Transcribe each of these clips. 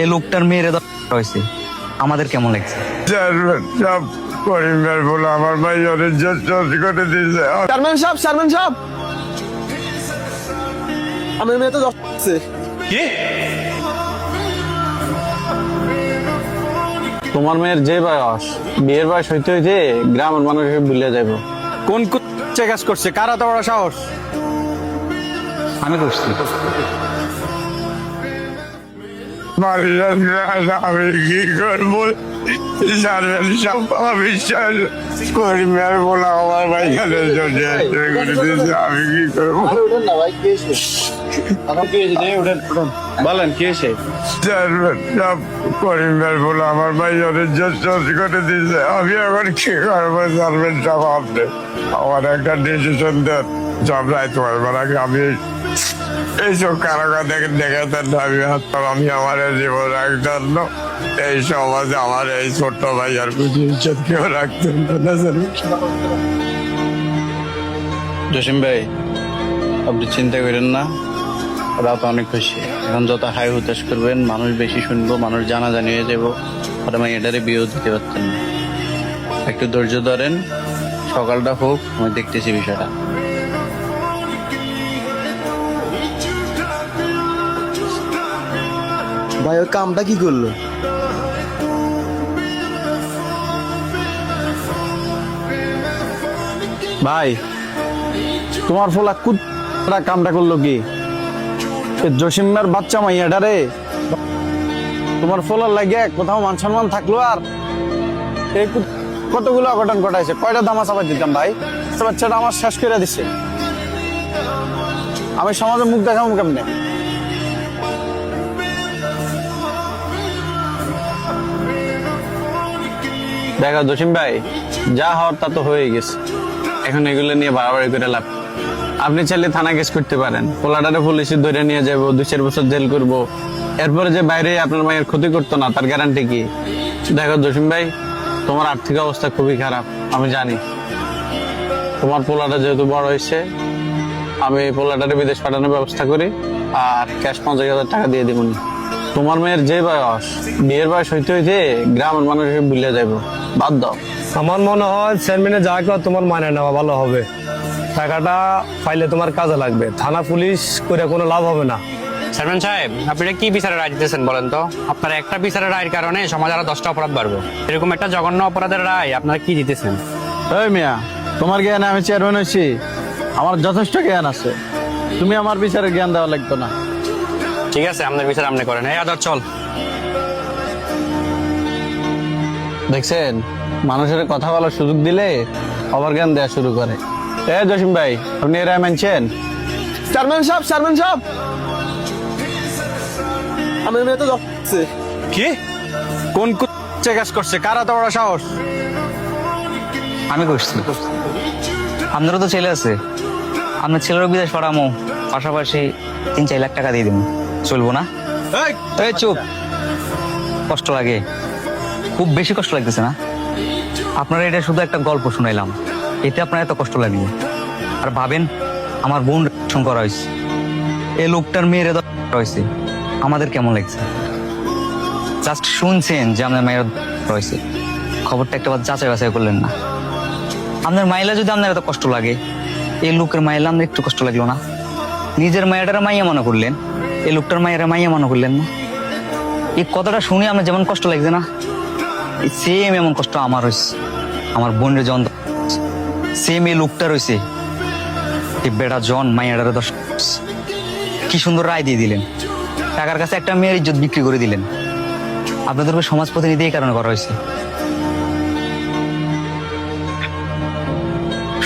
এই লোকটার মেয়ের হয়েছে, আমাদের কেমন লাগছে? সব পরিবার বলে আমার ভাই অনেক করে দিয়েছে। চেয়ারম্যান সাহেব আমার মেয়ে তো যাচ্ছে। কি? তোমার মেয়ের যে বয়স, বিয়ের বয়স হইতে হইতে গ্রামের মানুষকে ভুলে যাইব। কোন কাজ করছে? কার এত বড় সাহস? আমি করছি। আমি কি করবো? পরিবার বলে আমার ভাই করে দিয়েছে, আমি কি করবো? বলেন কি হয়েছে? সব পরিবার বলে আমার ভাই অনেক করে দিয়েছে, আমি এখন কি করবো? সার্ভেন্ট সব আপনি আমার একটা ডিসিশন দেন। সব রাইতে পারবেন আগে আমি এইসব কারো দেখাতেন না। আমি আমার জীবন রাখতেন না, এই সমাজে আমার এই ছোট্ট ভাই আর কিছু ইজ্জত কেউ রাখতেন না। জসিম ভাই, আপনি চিন্তা করেন না, রাত অনেক খুশি। এখন যত হাই হুতাশ করবেন, মানুষ বেশি শুনবো, মানুষ জানাজানি হয়ে যাবো। আর আমি এটারে বিয়েও দিতে পারতেন না। একটু ধৈর্য ধরেন, সকালটা হোক, আমি দেখতেছি বিষয়টা। ভাই ওই কামটা কি করলো? ভাই, তোমার ফোলা কুত্তা কামটা করলো কি? জসিমের বাচ্চা মাইয়াটা রে, তোমার ফোলার লাগে কোথাও মান সম্মান থাকলো? আর এই কতগুলো অঘটন ঘটাইছে, কয়টা দামা চাপাই দিতাম ভাই। বাচ্চাটা আমার শেষ করে দিছে। আমি সমাজে মুখ দেখাবো কেমনে? দেখো জসিম ভাই, যা হওয়ার তা তো হয়ে গেছে। এখন এগুলো নিয়ে বাড়াবাড়ি করে লাভ। আপনি চাইলে থানা কেস করতে পারেন, পোলাটারে পুলিশে ধরে নিয়ে যাবো, 2-4 বছর জেল করবো। এরপরে যে বাইরে আপনার মায়ের ক্ষতি করতো না, তার গ্যারান্টি কি? দেখো জসিম ভাই, তোমার আর্থিক অবস্থা খুবই খারাপ, আমি জানি। তোমার পোলাটা যেহেতু বড় হয়েছে, আমি পোলাটারে বিদেশ পাঠানোর ব্যবস্থা করি, আর ক্যাশ 50,000 টাকা দিয়ে দিব। তোমার মেয়ের যে বয়স, বিয়ের বয়স হইতে হইতে গ্রামের মানুষকে ভুলে যাইবো। বাদ দাও। আমার মনে হয় চেয়ারম্যানের যা কর তোমার মানে নেওয়া ভালো হবে। টাকাটা পাইলে তোমার কাজে লাগবে, থানা পুলিশ করে কোনো লাভ হবে না। চেয়ারম্যান সাহেব, আপনি কি বিচারের রায় দিতেছেন বলেন তো? আপনার একটা বিচারের রায়ের কারণে সমাজ আরো 10টা অপরাধ বাড়বো। এরকম একটা জঘন্য অপরাধের রায় আপনারা কি দিতেছেন? এই মিয়া, তোমার জ্ঞানে আমি চেয়ারম্যান হয়েছি, আমার যথেষ্ট জ্ঞান আছে। তুমি আমার বিচারের জ্ঞান দেওয়া লাগতো না। ঠিক আছে, আপনার বিচার আপনি করেন। এই আদর চল। দেখছেন, মানুষের কথা বলার সুযোগ দিলে অবার জ্ঞান দেওয়া শুরু করে। জসিম ভাই, আপনি এরা মানছেন? চেয়ারম্যান সাহেব আমার মেয়ে তো যাচ্ছে। কি? কোন কাজ করছে? কার এত বড় সাহস? আমি করছি। আপনারও তো ছেলে আছে, আপনার ছেলেরও বিদেশ পাঠামো, পাশাপাশি 3-4 লাখ টাকা দিয়ে দিব। চলবো না? এই চুপ। কষ্ট লাগে, খুব বেশি কষ্ট লাগতেছে না? আপনারা এটা শুধু একটা গল্প শুনাইলাম, এতে আপনার এত কষ্ট লাগবে? আর ভাবেন, আমার বোন করা হয়েছে, এই লোকটার মেয়ের হয়েছে, আমাদের কেমন লাগছে? জাস্ট শুনছেন যে আপনার মায়ের রয়েছে, খবরটা একটা যাচাই বাছাই করলেন না। আপনার মাইলা যদি আপনার এত কষ্ট লাগে, এই লোকের মাইলা আপনার একটু কষ্ট লাগলো না? নিজের মায়েরা মাইয়া মনে করলেন, এই লোকটার মায়েরা মাইয়া মনে করলেন না? এই কথাটা শুনে আমার যেমন কষ্ট লাগছে না, সেম এমন কষ্ট আমার হয়েছে, আমার বোনের জন সেম এই লোকটা রয়েছে। এই বেটা জন মাইয়াটারে 10 কি সুন্দর রায় দিয়ে দিলেন, টাকার কাছে একটা মেয়ের ইজ্জত বিক্রি করে দিলেন। আপনাদের সমাজ প্রতিনিধি এই কারণে করা হয়েছে।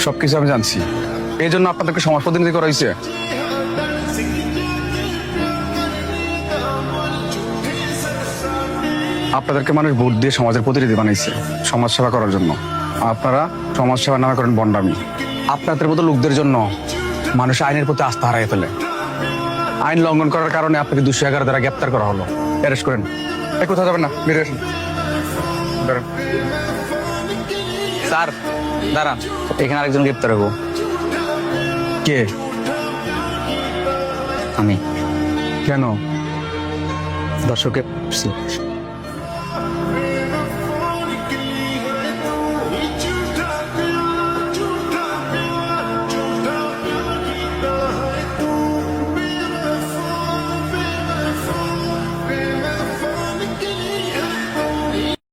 সবকিছু আমি জানছি, এই জন্য আপনাদেরকে সমাজ প্রতিনিধি করা হয়েছে। আপনাদেরকে মানুষ ভোট দিয়ে সমাজের প্রতিনিধি বানাইছে সমাজ সেবা করার জন্য। আপনারা সমাজ সেবা নামে করেন বন্ডামি। আপনাদের মতো লোকদের জন্য মানুষ আইনের প্রতি আস্থা হারাই ফেলে। আইন লঙ্ঘন করার কারণে আপনাকে 211 দ্বারা গ্রেপ্তার করা হলো। অ্যারেস্ট করেন। কোথাও যাবেন না, বেরিয়ে আসুন। স্যার দাঁড়ান, এখানে আরেকজন গ্রেপ্তার হবো। কে? আমি। কেন? দর্শকে